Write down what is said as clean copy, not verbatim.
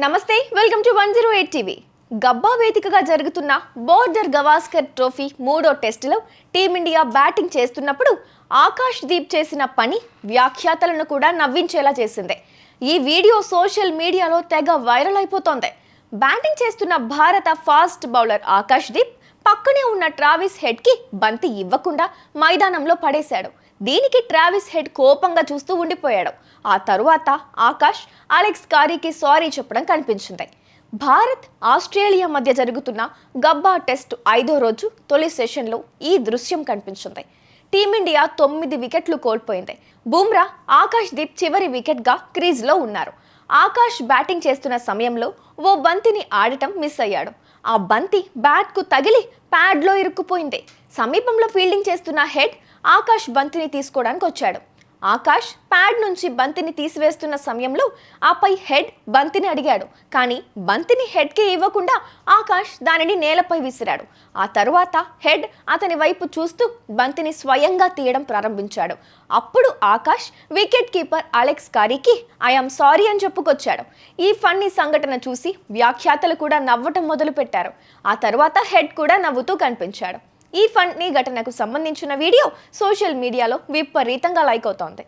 నమస్తే, welcome to 108 TV. గబ్బా వేదికగా జరుగుతున్న బోర్డర్ గవాస్కర్ ట్రోఫీ మూడో టెస్టులో టీమిండియా బ్యాటింగ్ చేస్తున్నప్పుడు ఆకాష్ దీప్ చేసిన పని వ్యాఖ్యాతలను కూడా నవ్వించేలా చేసింది. ఈ వీడియో సోషల్ మీడియాలో తెగ వైరల్ అయిపోతోంది. బ్యాటింగ్ చేస్తున్న భారత ఫాస్ట్ బౌలర్ ఆకాష్ దీప్ పక్కనే ఉన్న ట్రావిస్ హెడ్కి బంతి ఇవ్వకుండా మైదానంలో పడేశాడు. దీనికి ట్రావిస్ హెడ్ కోపంగా చూస్తూ ఉండిపోయాడు. ఆ తరువాత ఆకాష్ అలెక్స్ కారీకి సారీ చెప్పడం కనిపించింది. భారత్ ఆస్ట్రేలియా మధ్య జరుగుతున్న గబ్బా టెస్ట్ 5వ రోజు తొలి సెషన్లో ఈ దృశ్యం కనిపించింది. టీమిండియా 9 వికెట్లు కోల్పోయింది. బుమ్రా, ఆకాష్ దీప్ చివరి వికెట్గా క్రీజ్లో ఉన్నారు. ఆకాష్ బ్యాటింగ్ చేస్తున్న సమయంలో ఓ బంతిని ఆడటం మిస్ అయ్యాడు. ఆ బంతి బ్యాట్కు తగిలి ప్యాడ్లో ఇరుక్కుపోయింది. సమీపంలో ఫీల్డింగ్ చేస్తున్న హెడ్ ఆకాష్ బంతిని తీసుకోవడానికి వచ్చాడు. ఆకాష్ ప్యాడ్ నుంచి బంతిని తీసివేస్తున్న సమయంలో ఆపై హెడ్ బంతిని అడిగాడు. కానీ బంతిని హెడ్కి ఇవ్వకుండా ఆకాష్ దానిని నేలపై విసిరాడు. ఆ తరువాత హెడ్ అతని వైపు చూస్తూ బంతిని స్వయంగా తీయడం ప్రారంభించాడు. అప్పుడు ఆకాష్ వికెట్ కీపర్ అలెక్స్ కారీకి ఐఎమ్ సారీ అని చెప్పుకొచ్చాడు. ఈ ఫన్నీ సంఘటన చూసి వ్యాఖ్యాతలు కూడా నవ్వటం మొదలుపెట్టారు. ఆ తరువాత హెడ్ కూడా నవ్వుతూ కనిపించాడు. ఈ ఫన్నీ ఘటనకు సంబంధించిన వీడియో సోషల్ మీడియాలో విపరీతంగా లైక్ అవుతోంది.